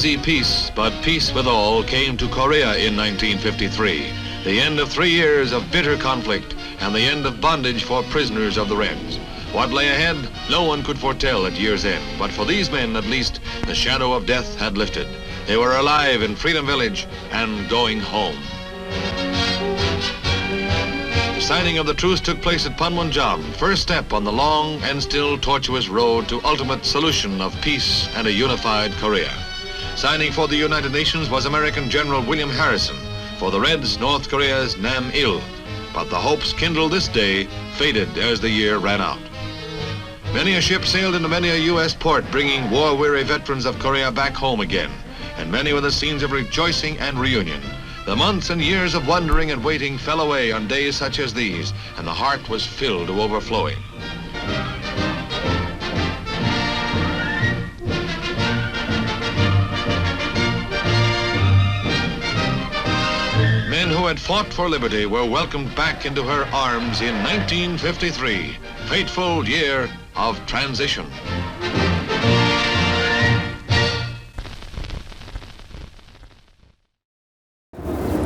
easy peace, but peace with all came to Korea in 1953. The end of 3 years of bitter conflict and the end of bondage for prisoners of the Reds. What lay ahead, no one could foretell at year's end, but for these men, at least, the shadow of death had lifted. They were alive in Freedom Village and going home. The signing of the truce took place at Panmunjom, first step on the long and still tortuous road to ultimate solution of peace and a unified Korea. Signing for the United Nations was American General William Harrison, for the Reds, North Korea's Nam Il. But the hopes kindled this day faded as the year ran out. Many a ship sailed into many a U.S. port, bringing war-weary veterans of Korea back home again, and many were the scenes of rejoicing and reunion. The months and years of wondering and waiting fell away on days such as these, and the heart was filled to overflowing. Men who had fought for liberty were welcomed back into her arms in 1953, fateful year of transition.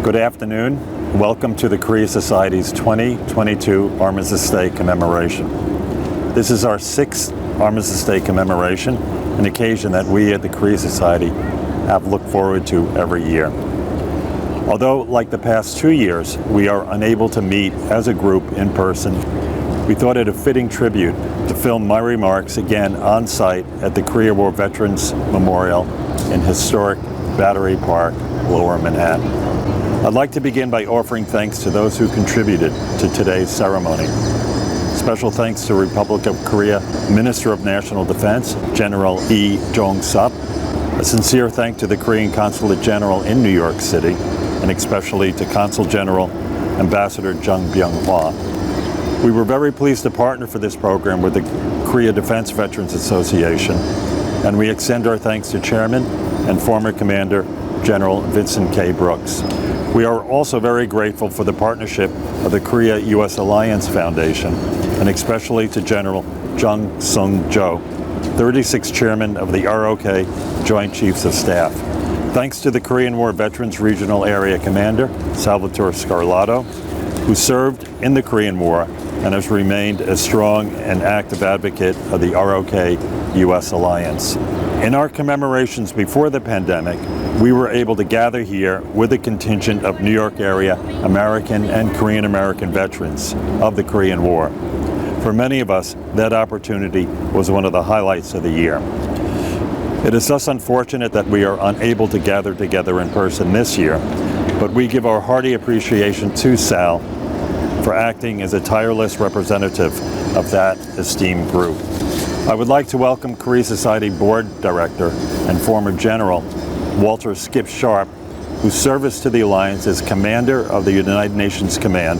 Good afternoon. Welcome to the Korea Society's 2022 Armistice Day Commemoration. This is our 6th Armistice Day Commemoration, an occasion that we at the Korea Society have looked forward to every year. Although, like the past 2 years, we are unable to meet as a group in person, we thought it a fitting tribute to film my remarks again on site at the Korea War Veterans Memorial in historic Battery Park, Lower Manhattan. I'd like to begin by offering thanks to those who contributed to today's ceremony. Special thanks to Republic of Korea Minister of National Defense, General E. Jong-sup. A sincere thank to the Korean Consulate General in New York City, and especially to Consul General Ambassador Chung Byung. We were very pleased to partner for this program with the Korea Defense Veterans Association, and we extend our thanks to Chairman and former Commander General Vincent K. Brooks. We are also very grateful for the partnership of the Korea-U.S. Alliance Foundation, and especially to General Seung Jo, 36th Chairman of the ROK Joint Chiefs of Staff. Thanks to the Korean War Veterans Regional Area Commander, Salvatore Scarlato, who served in the Korean War and has remained a strong and active advocate of the ROK-U.S. Alliance. In our commemorations before the pandemic, we were able to gather here with a contingent of New York area American and Korean American veterans of the Korean War. For many of us, that opportunity was one of the highlights of the year. It is thus unfortunate that we are unable to gather together in person this year, but we give our hearty appreciation to Sal for acting as a tireless representative of that esteemed group. I would like to welcome Korea Society Board Director and former General Walter Skip Sharp, whose service to the Alliance as Commander of the United Nations Command,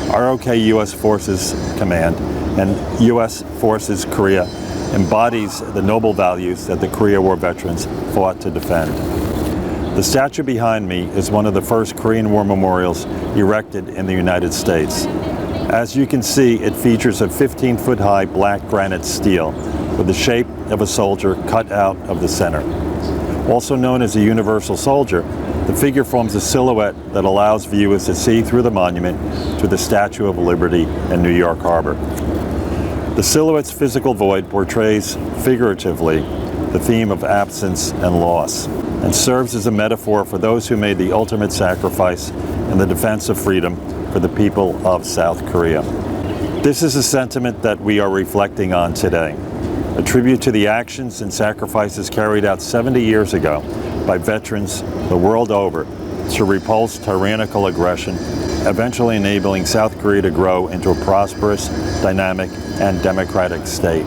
ROK U.S. Forces Command, and U.S. Forces Korea embodies the noble values that the Korea War veterans fought to defend. The statue behind me is one of the first Korean War memorials erected in the United States. As you can see, it features a 15-foot-high black granite stele with the shape of a soldier cut out of the center. Also known as a universal soldier, the figure forms a silhouette that allows viewers to see through the monument to the Statue of Liberty in New York Harbor. The silhouette's physical void portrays, figuratively, the theme of absence and loss, and serves as a metaphor for those who made the ultimate sacrifice in the defense of freedom for the people of South Korea. This is a sentiment that we are reflecting on today, a tribute to the actions and sacrifices carried out 70 years ago by veterans the world over to repulse tyrannical aggression, eventually enabling South Korea to grow into a prosperous, dynamic, and democratic state.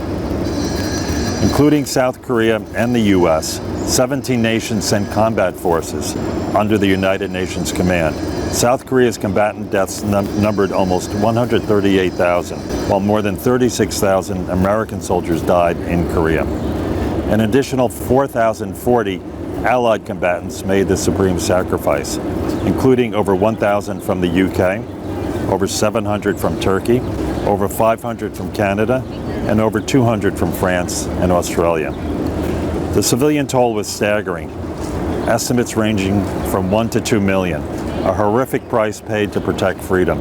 Including South Korea and the U.S., 17 nations sent combat forces under the United Nations Command. South Korea's combatant deaths numbered almost 138,000, while more than 36,000 American soldiers died in Korea. An additional 4,040 Allied combatants made the supreme sacrifice, including over 1,000 from the UK, over 700 from Turkey, over 500 from Canada, and over 200 from France and Australia. The civilian toll was staggering. estimates ranging from 1 to 2 million, a horrific price paid to protect freedom.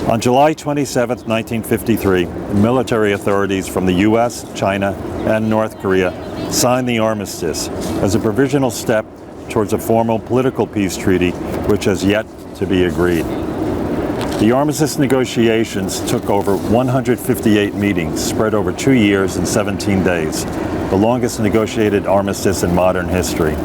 On July 27, 1953, military authorities from the U.S., China, and North Korea signed the armistice as a provisional step towards a formal political peace treaty which has yet to be agreed. The Armistice Negotiations took over 158 meetings spread over 2 years and 17 days, the longest negotiated armistice in modern history.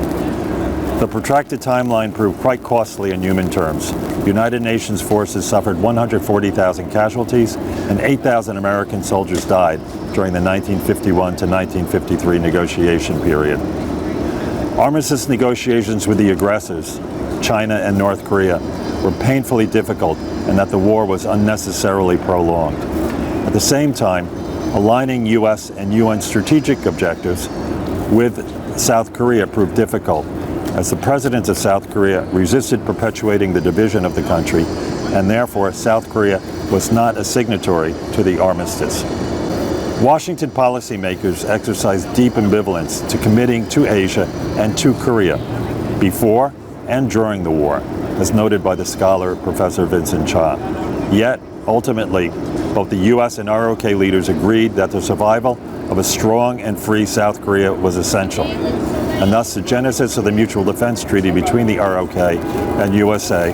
The protracted timeline proved quite costly in human terms. United Nations forces suffered 140,000 casualties and 8,000 American soldiers died during the 1951 to 1953 negotiation period. Armistice negotiations with the aggressors, China and North Korea, were painfully difficult and that the war was unnecessarily prolonged. At the same time, aligning U.S. and UN strategic objectives with South Korea proved difficult, as the president of South Korea resisted perpetuating the division of the country, and therefore South Korea was not a signatory to the armistice. Washington policymakers exercised deep ambivalence to committing to Asia and to Korea before and during the war, as noted by the scholar Professor Vincent K. Yet, ultimately, both the U.S. and ROK leaders agreed that the survival of a strong and free South Korea was essential, and thus the genesis of the Mutual Defense Treaty between the ROK and USA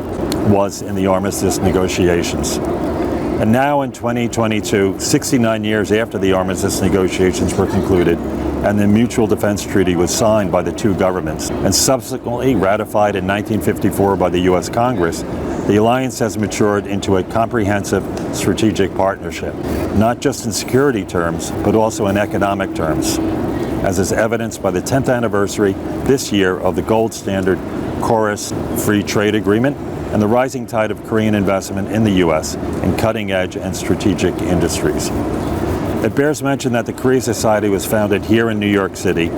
was in the Armistice Negotiations. And now in 2022, 69 years after the Armistice Negotiations were concluded, and the Mutual Defense Treaty was signed by the two governments and subsequently ratified in 1954 by the U.S. Congress, the alliance has matured into a comprehensive strategic partnership, not just in security terms, but also in economic terms, as is evidenced by the 10th anniversary this year of the gold standard KORUS Free Trade Agreement and the rising tide of Korean investment in the U.S. in cutting-edge and strategic industries. It bears mention that the Korea Society was founded here in New York City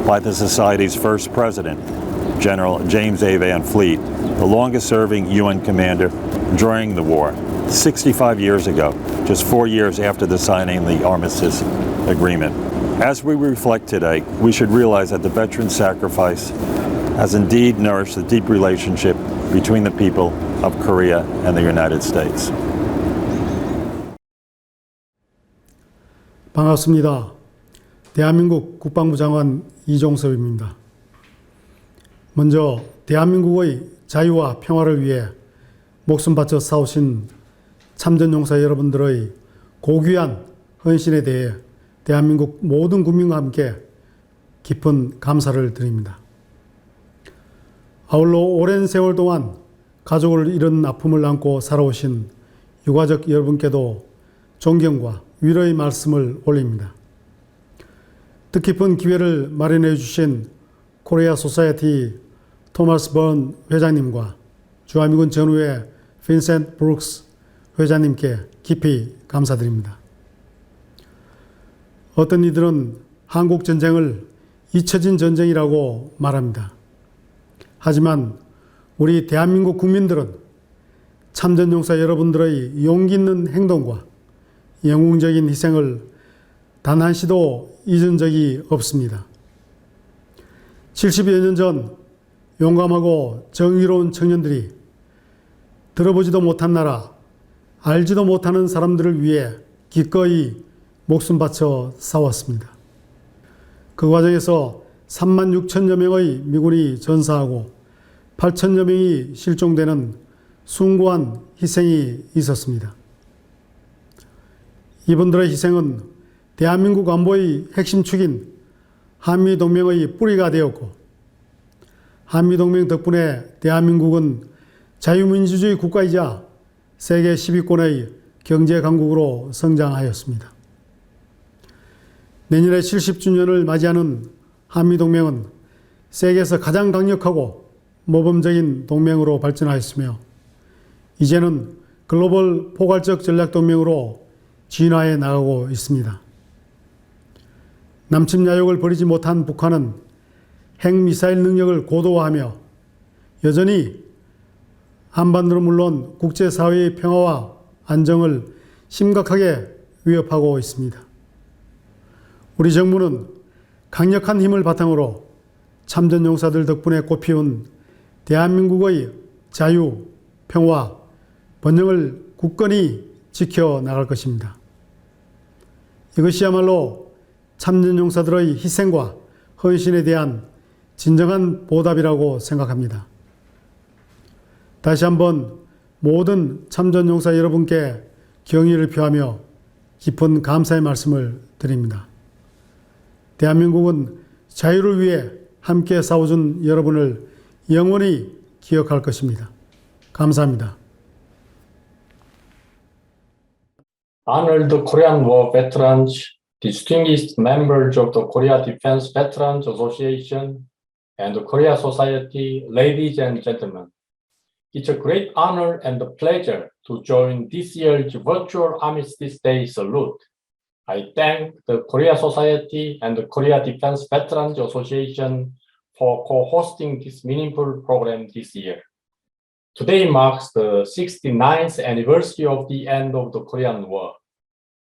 by the Society's first president, General James A. Van Fleet, the longest-serving UN commander during the war, 65 years ago, just 4 years after the signing of the Armistice Agreement. As we reflect today, we should realize that the veteran sacrifice has indeed nourished the deep relationship between the people of Korea and the United States. 반갑습니다. 대한민국 국방부 장관 이종섭입니다. 먼저 대한민국의 자유와 평화를 위해 목숨 바쳐 싸우신 참전용사 여러분들의 고귀한 헌신에 대해 대한민국 모든 국민과 함께 깊은 감사를 드립니다. 아울러 오랜 세월 동안 가족을 잃은 아픔을 안고 살아오신 유가족 여러분께도 존경과 위로의 말씀을 올립니다. 뜻깊은 기회를 마련해 주신 코리아 소사이어티 토마스 번 회장님과 주한미군 전우회 빈센트 브룩스 회장님께 깊이 감사드립니다. 어떤 이들은 한국 전쟁을 잊혀진 전쟁이라고 말합니다. 하지만 우리 대한민국 국민들은 참전용사 여러분들의 용기 있는 행동과 영웅적인 희생을 단 한시도 잊은 적이 없습니다. 70여 년 전 용감하고 정의로운 청년들이 들어보지도 못한 나라, 알지도 못하는 사람들을 위해 기꺼이 목숨 바쳐 싸웠습니다. 그 과정에서 3만 6천여 명의 미군이 전사하고 8천여 명이 실종되는 숭고한 희생이 있었습니다. 이분들의 희생은 대한민국 안보의 핵심 축인 한미동맹의 뿌리가 되었고, 한미동맹 덕분에 대한민국은 자유민주주의 국가이자 세계 10위권의 경제강국으로 성장하였습니다. 내년에 70주년을 맞이하는 한미동맹은 세계에서 가장 강력하고 모범적인 동맹으로 발전하였으며, 이제는 글로벌 포괄적 전략동맹으로 진화해 나가고 있습니다. 남침야욕을 버리지 못한 북한은 핵미사일 능력을 고도화하며 여전히 한반도는 물론 국제사회의 평화와 안정을 심각하게 위협하고 있습니다. 우리 정부는 강력한 힘을 바탕으로 참전용사들 덕분에 꽃피운 대한민국의 자유, 평화, 번영을 굳건히 지켜나갈 것입니다. 이것이야말로 참전용사들의 희생과 헌신에 대한 진정한 보답이라고 생각합니다. 다시 한번 모든 참전용사 여러분께 경의를 표하며 깊은 감사의 말씀을 드립니다. 대한민국은 자유를 위해 함께 싸워준 여러분을 영원히 기억할 것입니다. 감사합니다. Honored Korean War veterans, distinguished members of the Korea Defense Veterans Association and the Korea Society, ladies and gentlemen. It's a great honor and a pleasure to join this year's virtual Armistice Day Salute. I thank the Korea Society and the Korea Defense Veterans Association for co-hosting this meaningful program this year. Today marks the 69th anniversary of the end of the Korean War.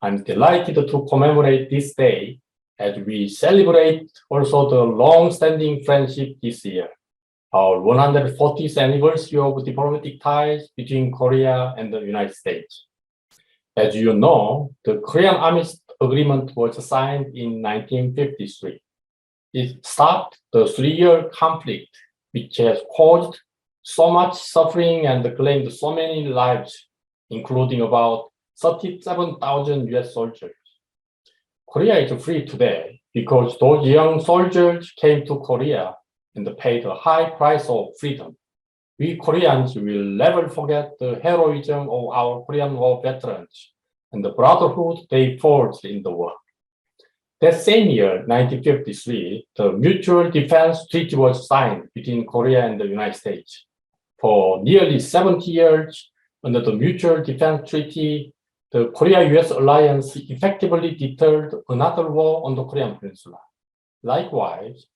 I'm delighted to commemorate this day as we celebrate also the long-standing friendship this year, our 140th anniversary of diplomatic ties between Korea and the United States. As you know, the Korean Armistice Agreement was signed in 1953. It stopped the 3-year conflict, which has caused so much suffering and claimed so many lives, including about 37,000 US soldiers. Korea is free today because those young soldiers came to Korea and paid a high price of freedom. We Koreans will never forget the heroism of our Korean War veterans and the brotherhood they forged in the war. That same year, 1953, the Mutual Defense Treaty was signed between Korea and the United States. For nearly 70 years, under the Mutual Defense Treaty, the Korea-US alliance effectively deterred another war on the Korean Peninsula. Likewise,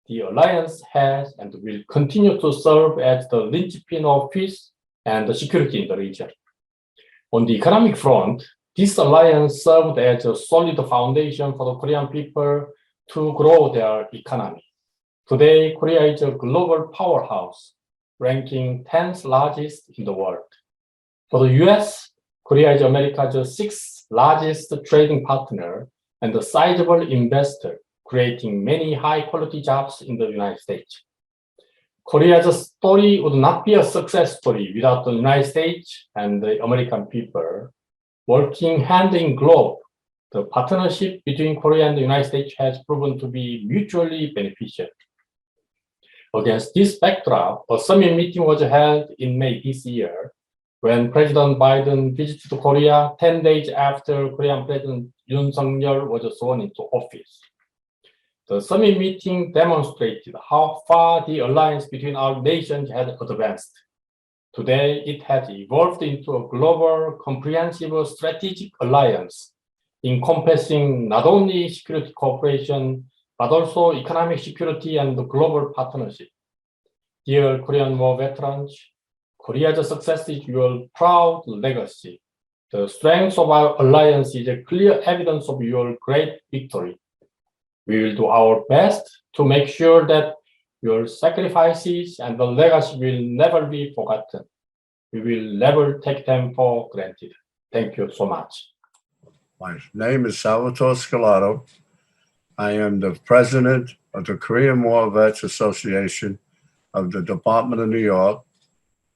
the alliance has and will continue to serve as the linchpin of peace and security in the region. On the economic front, this alliance served as a solid foundation for the Korean people to grow their economy. Today, Korea is a global powerhouse, ranking 10th largest in the world. For the US, Korea is America's 6th largest trading partner and a sizable investor, creating many high-quality jobs in the United States. Korea's story would not be a success story without the United States and the American people. Working hand in glove, the partnership between Korea and the United States has proven to be mutually beneficial. Against this backdrop, a summit meeting was held in May this year when President Biden visited Korea 10 days after Korean President Yoon Suk-yeol was sworn into office. The summit meeting demonstrated how far the alliance between our nations had advanced. Today, it has evolved into a global, comprehensive strategic alliance, encompassing not only security cooperation, but also economic security and global partnership. Dear Korean War veterans, Korea's success is your proud legacy. The strength of our alliance is a clear evidence of your great victory. We will do our best to make sure that your sacrifices and the legacy will never be forgotten. We will never take them for granted. Thank you so much. My name is Salvatore Scarlato. I am the president of the Korean War Vets Association of the Department of New York.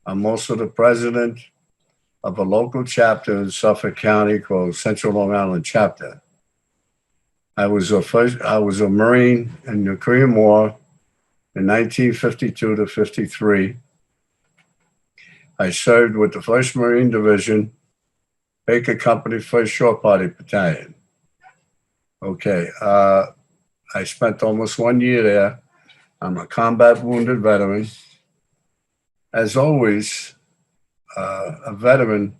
I'm also the president of a local chapter in Suffolk County called Central Long Island Chapter. I was a Marine in the Korean War in 1952 to 53. I served with the 1st Marine Division, Baker Company, 1st Shore Party Battalion. Okay, I spent almost 1 year there. I'm a combat wounded veteran. As always, a veteran,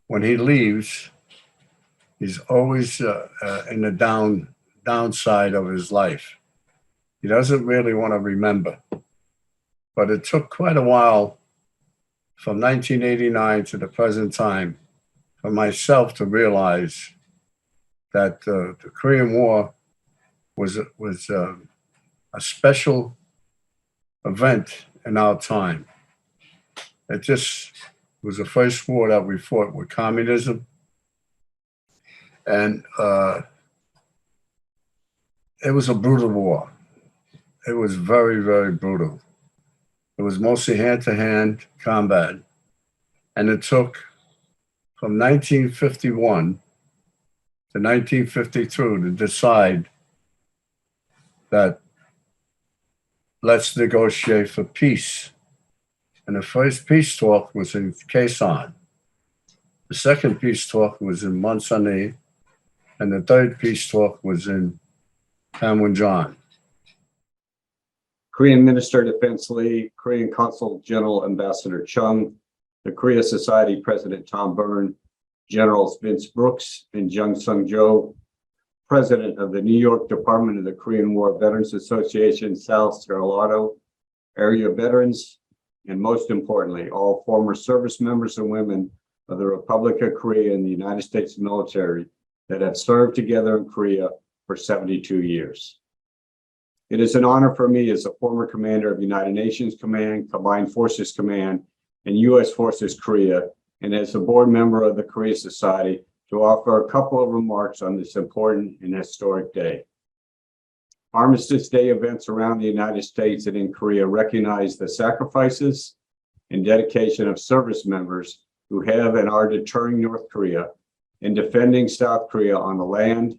when he leaves, he's always in the downside of his life. He doesn't really want to remember. But it took quite a while from 1989 to the present time for myself to realize that the Korean War was a special event in our time. It just was the first war that we fought with communism. And it was a brutal war. It was very, very brutal. It was mostly hand-to-hand combat. And it took from 1951 to 1952 to decide that let's negotiate for peace. And the first peace talk was in Quezon. The second peace talk was in Montsané. And the third peace talk was in Panmunjom. Korean Minister of Defense Lee, Korean Consul General Ambassador Chung, the Korea Society President Tom Byrne, Generals Vince Brooks and Seung Jo, President of the New York Department of the Korean War Veterans Association, Salvatore Scarlato, area veterans, and most importantly, all former service members and women of the Republic of Korea and the United States military that have served together in Korea for 72 years. It is an honor for me as a former commander of United Nations Command, Combined Forces Command, and U.S. Forces Korea, and as a board member of the Korea Society, to offer a couple of remarks on this important and historic day. Armistice Day events around the United States and in Korea recognize the sacrifices and dedication of service members who have and are deterring North Korea and defending South Korea on the land,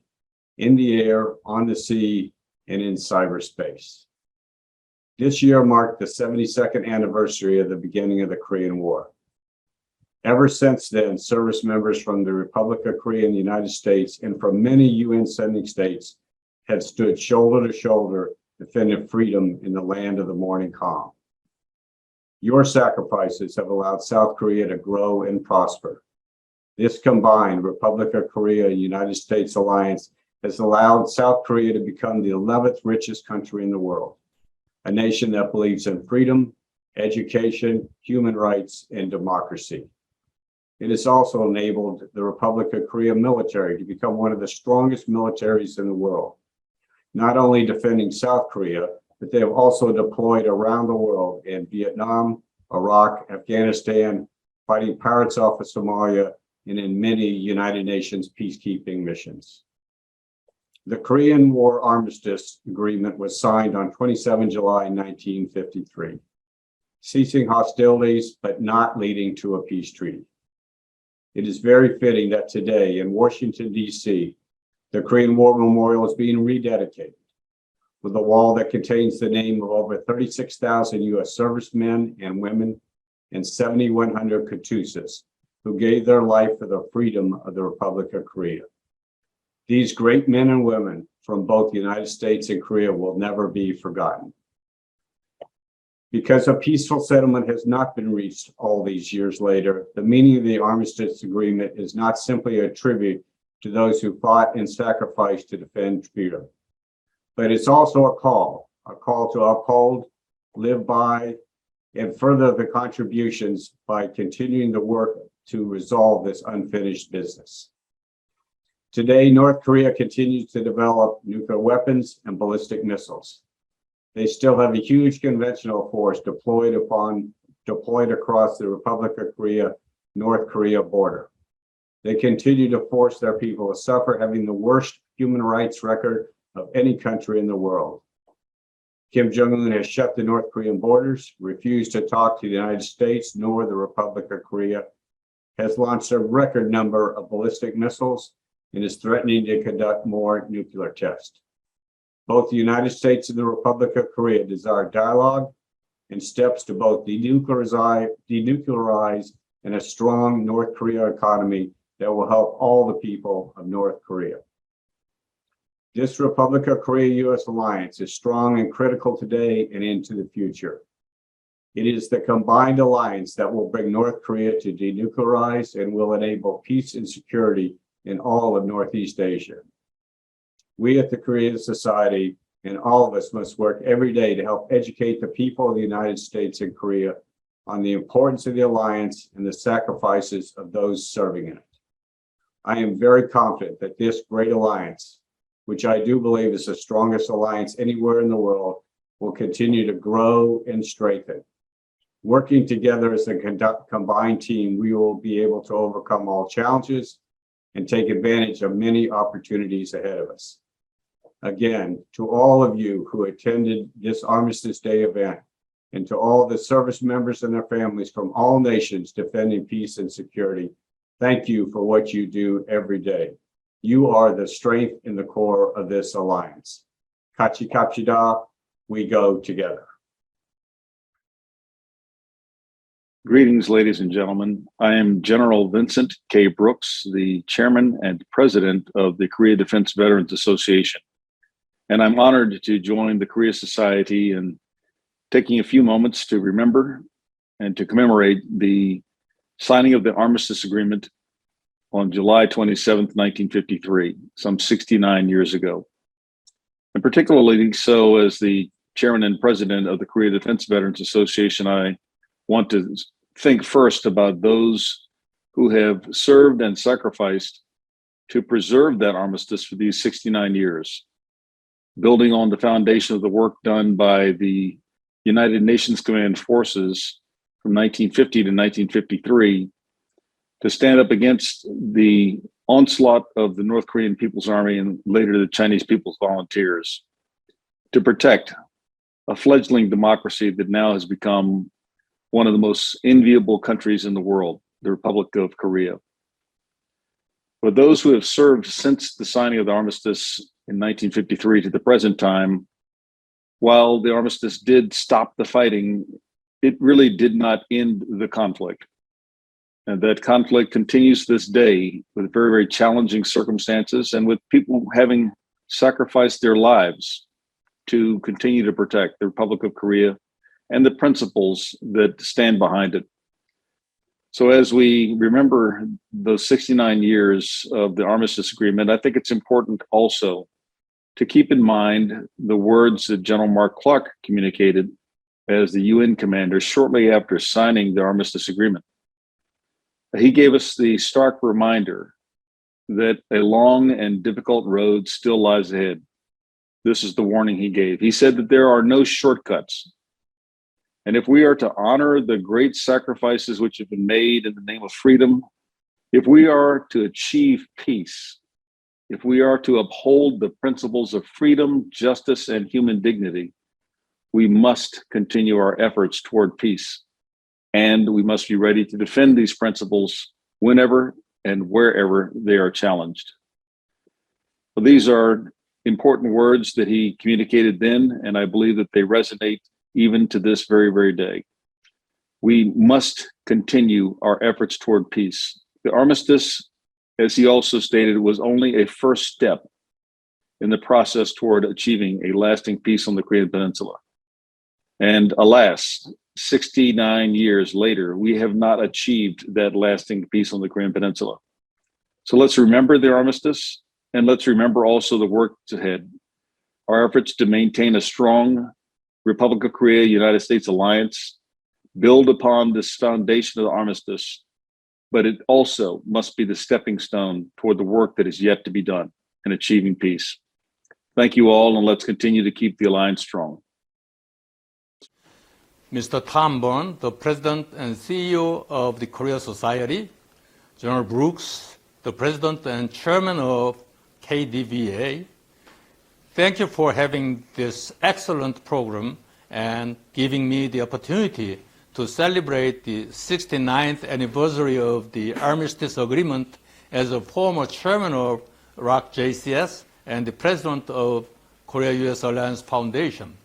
in the air, on the sea, and in cyberspace. This year marked the 72nd anniversary of the beginning of the Korean War. Ever since then, service members from the Republic of Korea and the United States and from many UN sending states have stood shoulder to shoulder defending freedom in the land of the morning calm. Your sacrifices have allowed South Korea to grow and prosper. This combined Republic of Korea and United States alliance has allowed South Korea to become the 11th richest country in the world, a nation that believes in freedom, education, human rights, and democracy. It has also enabled the Republic of Korea military to become one of the strongest militaries in the world, not only defending South Korea, but they have also deployed around the world in Vietnam, Iraq, Afghanistan, fighting pirates off of Somalia, and in many United Nations peacekeeping missions. The Korean War Armistice Agreement was signed on 27 July 1953, ceasing hostilities but not leading to a peace treaty. It is very fitting that today in Washington, D.C., the Korean War Memorial is being rededicated with a wall that contains the name of over 36,000 U.S. servicemen and women and 7,100 KUSAFs who gave their life for the freedom of the Republic of Korea. These great men and women from both the United States and Korea will never be forgotten. Because a peaceful settlement has not been reached all these years later, the meaning of the Armistice Agreement is not simply a tribute to those who fought and sacrificed to defend freedom, but it's also a call to uphold, live by, and further the contributions by continuing the work to resolve this unfinished business. Today, North Korea continues to develop nuclear weapons and ballistic missiles. They still have a huge conventional force deployed across the Republic of Korea, North Korea border. They continue to force their people to suffer, having the worst human rights record of any country in the world. Kim Jong-un has shut the North Korean borders, refused to talk to the United States nor the Republic of Korea, has launched a record number of ballistic missiles, and is threatening to conduct more nuclear tests. Both the United States and the Republic of Korea desire dialogue and steps to both denuclearize and a strong North Korea economy that will help all the people of North Korea. This Republic of Korea-U.S. alliance is strong and critical today and into the future. It is the combined alliance that will bring North Korea to denuclearize and will enable peace and security in all of Northeast Asia. We at the Korea Society and all of us must work every day to help educate the people of the United States and Korea on the importance of the alliance and the sacrifices of those serving in it. I am very confident that this great alliance, which I do believe is the strongest alliance anywhere in the world, will continue to grow and strengthen. Working together as a combined team, we will be able to overcome all challenges and take advantage of many opportunities ahead of us. Again, to all of you who attended this Armistice Day event, and to all the service members and their families from all nations defending peace and security, thank you for what you do every day. You are the strength in the core of this alliance. Kachi Kapchida, we go together. Greetings, ladies and gentlemen. I am General Vincent K. Brooks, the Chairman and President of the Korea Defense Veterans Association. And I'm honored to join the Korea Society in taking a few moments to remember and to commemorate the signing of the Armistice Agreement on July 27th, 1953, some 69 years ago. And particularly so as the Chairman and President of the Korea Defense Veterans Association, I want to think first about those who have served and sacrificed to preserve that armistice for these 69 years, building on the foundation of the work done by the United Nations Command Forces from 1950 to 1953 to stand up against the onslaught of the North Korean People's Army and later the Chinese People's Volunteers, to protect a fledgling democracy that now has become one of the most enviable countries in the world, the Republic of Korea. For those who have served since the signing of the armistice in 1953 to the present time, while the armistice did stop the fighting, it really did not end the conflict. And that conflict continues this day with very, very challenging circumstances and with people having sacrificed their lives to continue to protect the Republic of Korea and the principles that stand behind it. So as we remember those 69 years of the Armistice Agreement, I think it's important also to keep in mind the words that General Mark Clark communicated as the UN commander shortly after signing the Armistice Agreement. He gave us the stark reminder that a long and difficult road still lies ahead. This is the warning he gave. He said that there are no shortcuts. And if we are to honor the great sacrifices which have been made in the name of freedom, if we are to achieve peace, if we are to uphold the principles of freedom, justice, and human dignity, we must continue our efforts toward peace. And we must be ready to defend these principles whenever and wherever they are challenged. Well, these are important words that he communicated then, and I believe that they resonate even to this very, very day. We must continue our efforts toward peace. The armistice, as he also stated, was only a first step in the process toward achieving a lasting peace on the Korean Peninsula. And alas, 69 years later, we have not achieved that lasting peace on the Korean Peninsula. So let's remember the armistice, and let's remember also the work ahead. Our efforts to maintain a strong Republic of Korea, United States alliance, build upon this foundation of the armistice, but it also must be the stepping stone toward the work that is yet to be done in achieving peace. Thank you all, and let's continue to keep the alliance strong. Mr. Tom Byrne, the President and CEO of the Korea Society, General Brooks, the President and Chairman of KDVA, thank you for having this excellent program and giving me the opportunity to celebrate the 69th anniversary of the Armistice Agreement as a former chairman of ROC JCS and the president of Korea-US Alliance Foundation.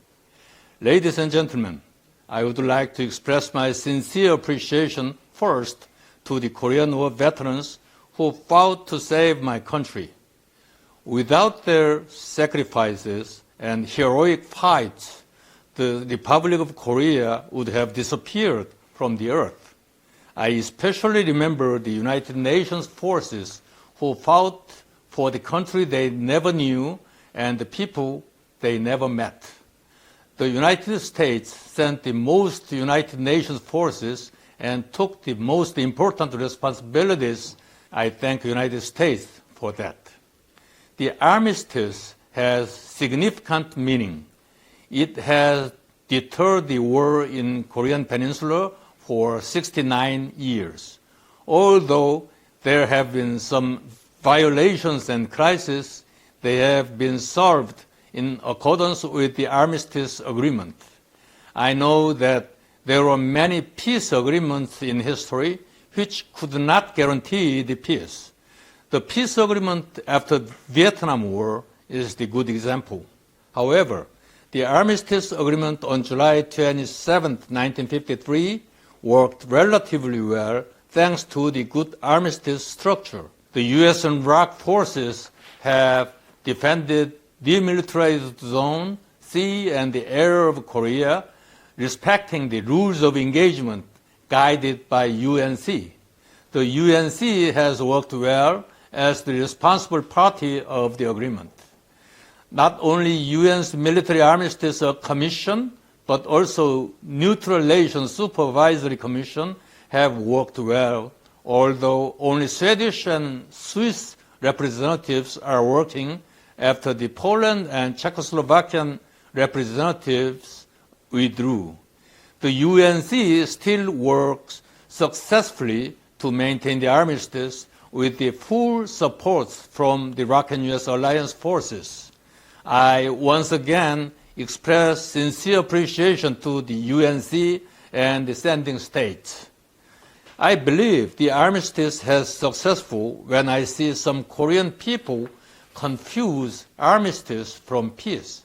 Ladies and gentlemen, I would like to express my sincere appreciation first to the Korean War veterans who fought to save my country. Without their sacrifices and heroic fights, the Republic of Korea would have disappeared from the earth. I especially remember the United Nations forces who fought for the country they never knew and the people they never met. The United States sent the most United Nations forces and took the most important responsibilities. I thank the United States for that. The armistice has significant meaning. It has deterred the war in Korean Peninsula for 69 years. Although there have been some violations and crises, they have been solved in accordance with the Armistice Agreement. I know that there were many peace agreements in history which could not guarantee the peace. The peace agreement after the Vietnam War is the good example. However, the Armistice Agreement on July 27, 1953 worked relatively well thanks to the good armistice structure. The U.S. and ROC forces have defended demilitarized zone, sea, and the area of Korea, respecting the rules of engagement guided by UNC. The UNC has worked well as the responsible party of the agreement. Not only UN's Military Armistice Commission, but also Neutral Relations Supervisory Commission have worked well, although only Swedish and Swiss representatives are working after the Poland and Czechoslovakian representatives withdrew. The UNC still works successfully to maintain the armistice with the full support from the ROC and US alliance forces. I once again express sincere appreciation to the UNC and the sending states. I believe the armistice has successful when I see some Korean people confuse armistice from peace.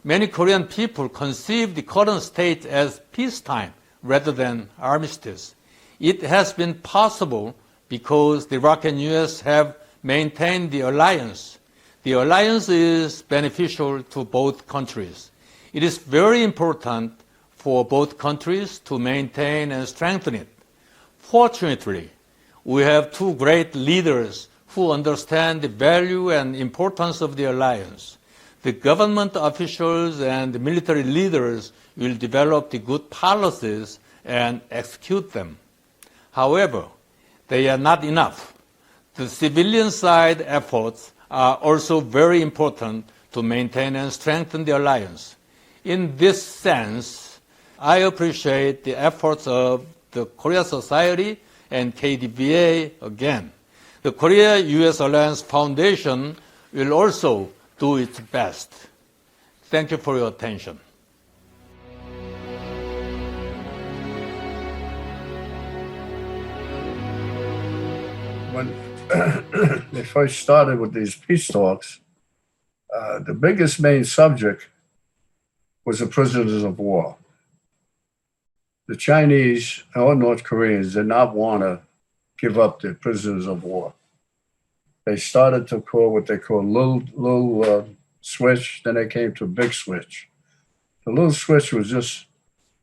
Many Korean people conceive the current state as peacetime rather than armistice. It has been possible because the ROC and US have maintained the alliance. The alliance is beneficial to both countries. It is very important for both countries to maintain and strengthen it. Fortunately, we have two great leaders who understand the value and importance of the alliance. The government officials and the military leaders will develop the good policies and execute them. However, they are not enough. The civilian side efforts are also very important to maintain and strengthen the alliance. In this sense, I appreciate the efforts of the Korea Society and KDVA again. The Korea-US Alliance Foundation will also do its best. Thank you for your attention. When they first started with these peace talks, the biggest main subject was the prisoners of war. The Chinese or North Koreans did not want to give up their prisoners of war. They started to call what they call little switch, then they came to big switch. The little switch was just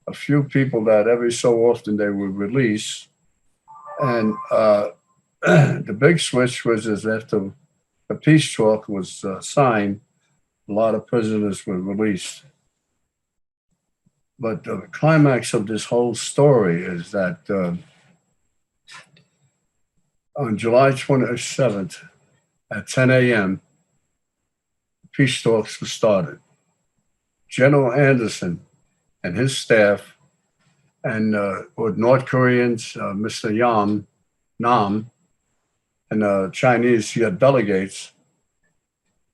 a few people that every so often they would release. And the big switch was as after the peace talk was signed, a lot of prisoners were released. But the climax of this whole story is that on July 27th at 10 a.m., peace talks were started. General Anderson and his staff and with North Koreans, Mr. Nam, and Chinese delegates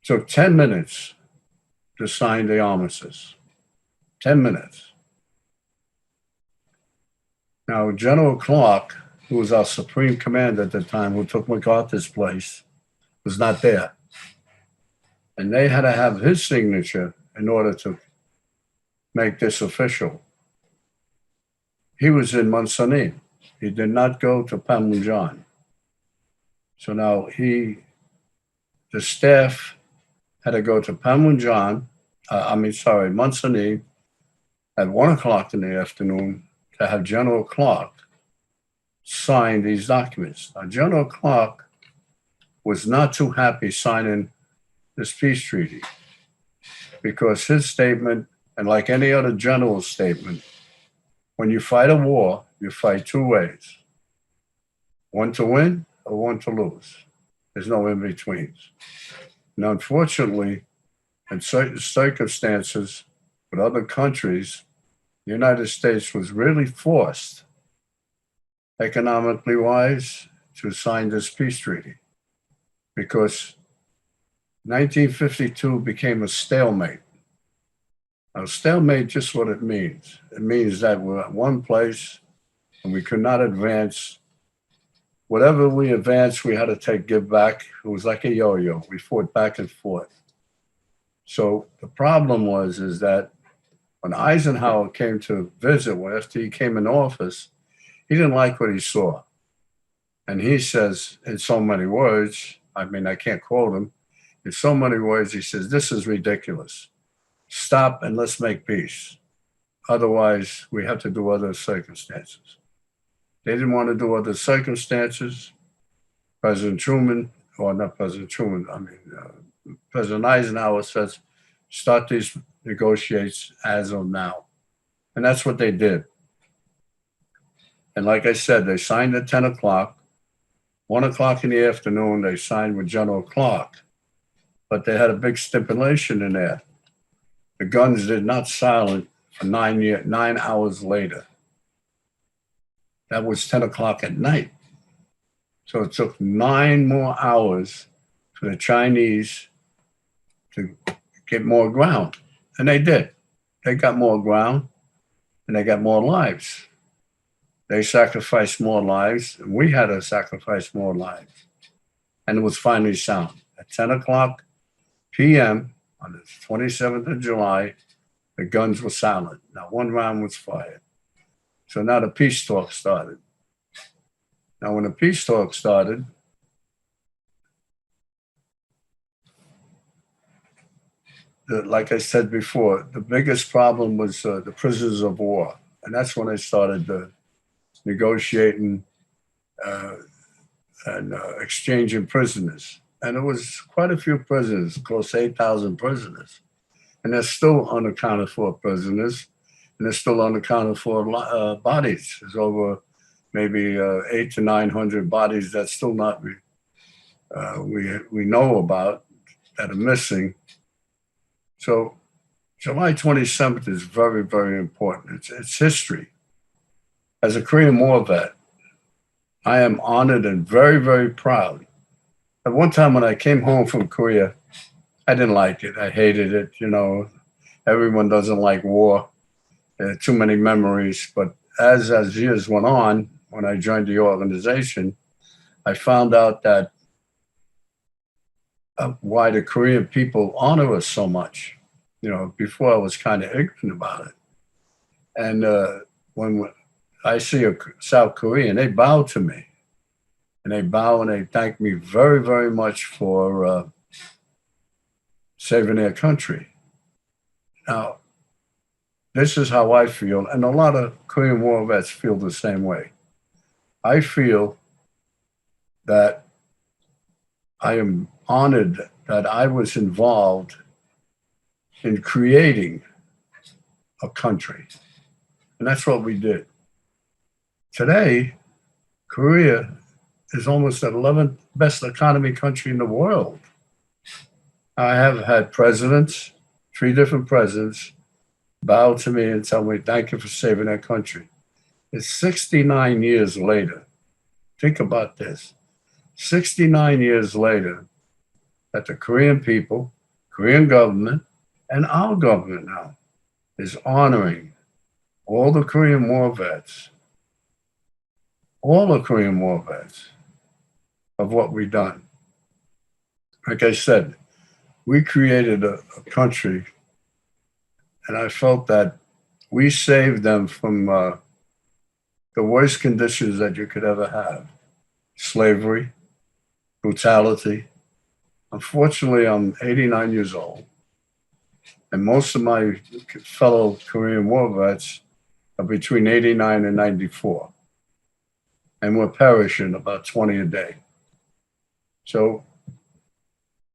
took 10 minutes to sign the armistice. 10 minutes. Now, General Clark, who was our supreme commander at the time, who took MacArthur's place, was not there. And they had to have his signature in order to make this official. He was in Munsunin. He did not go to Panmunjom. So now the staff had to go to Munsunin at 1 o'clock in the afternoon to have General Clark sign these documents. Now, General Clark was not too happy signing this peace treaty because his statement, and like any other general's statement, when you fight a war, you fight two ways. One to win or one to lose. There's no in-betweens. And unfortunately, in certain circumstances, with other countries, the United States was really forced, economically wise, to sign this peace treaty because 1952 became a stalemate. Now, stalemate, just what it means. It means that we're at one place and we could not advance. Whatever we advanced, we had to give back. It was like a yo-yo. We fought back and forth. So the problem is that when Eisenhower came to visit, after he came in office, he didn't like what he saw. And he says, in so many words, I mean, I can't quote him, in so many words, he says, this is ridiculous. Stop and let's make peace. Otherwise, we have to do other circumstances. They didn't want to do other circumstances. President Truman, or not President Truman, President Eisenhower says, start these negotiations as of now. And that's what they did. And like I said, they signed at 10 o'clock. 1 o'clock in the afternoon, they signed with General Clark. But they had a big stipulation in there. The guns did not silence for 9 hours later. That was 10 o'clock at night. So it took 9 more hours for the Chinese to get more ground. And they did. They got more ground and they got more lives. They sacrificed more lives and we had to sacrifice more lives. And it was finally sound. At 10 o'clock p.m. on the 27th of July, the guns were silent. Not one round was fired. So now the peace talk started. Now, when the peace talk started, like I said before, the biggest problem was the prisoners of war. And that's when I started negotiating and exchanging prisoners. And it was quite a few prisoners, close to 8,000 prisoners. And there's still unaccounted for prisoners. And there's still unaccounted for bodies. There's over maybe 800 to 900 bodies that still not we know about that are missing. So July 27th is very, very important. It's history. As a Korean War vet, I am honored and very, very proud. At one time when I came home from Korea, I didn't like it. I hated it. You know, everyone doesn't like war. Too many memories. But as years went on, when I joined the organization, I found out that why the Korean people honor us so much. You know, before I was kind of ignorant about it. And when I see a South Korean, they bow to me. And they bow and they thank me very, very much for saving their country. Now, this is how I feel, and a lot of Korean War vets feel the same way. I feel that I am honored that I was involved in creating a country. And that's what we did. Today, Korea is almost the 11th best economy country in the world. I have had presidents, 3 different presidents, bow to me and tell me, thank you for saving our country. It's 69 years later. Think about this. 69 years later, that the Korean people, Korean government, and our government now is honoring all the Korean War vets, all the Korean War vets of what we've done. Like I said, we created a country, and I felt that we saved them from the worst conditions that you could ever have. Slavery, brutality. Unfortunately, I'm 89 years old, and most of my fellow Korean War vets are between 89 and 94. And we're perishing about 20 a day. So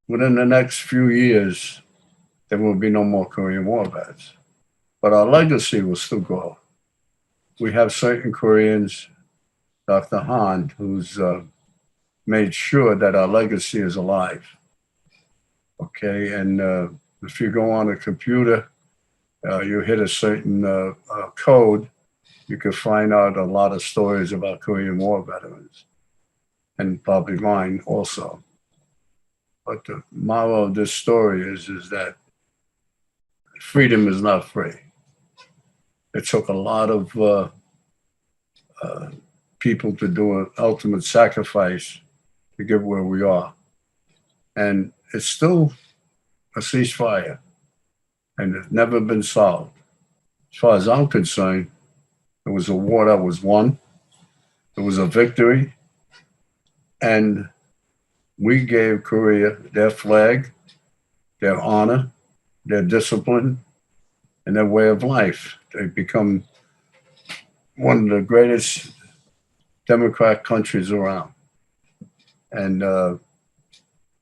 within the next few years, there will be no more Korean War vets. But our legacy will still go. We have certain Koreans, Dr. Han, who's made sure that our legacy is alive. Okay, and if you go on a computer you hit a certain code, you could find out a lot of stories about Korean War veterans, and probably mine also. But the moral of this story is that freedom is not free. It took a lot of people to do an ultimate sacrifice to get where we are. And it's still a ceasefire, and it's never been solved. As far as I'm concerned, it was a war that was won. It was a victory. And we gave Korea their flag, their honor, their discipline, and their way of life. They've become one of the greatest democratic countries around. And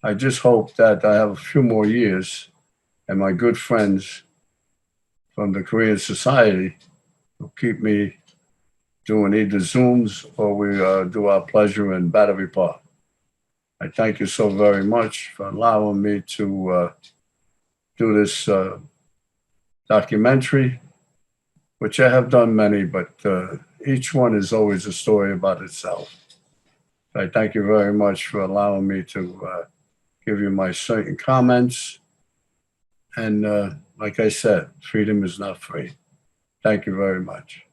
I just hope that I have a few more years and my good friends from the Korean Society will keep me doing either Zooms or we do our pleasure in Battery Park. I thank you so very much for allowing me to do this documentary, which I have done many, but each one is always a story about itself. I thank you very much for allowing me to give you my certain comments. And like I said, freedom is not free. Thank you very much.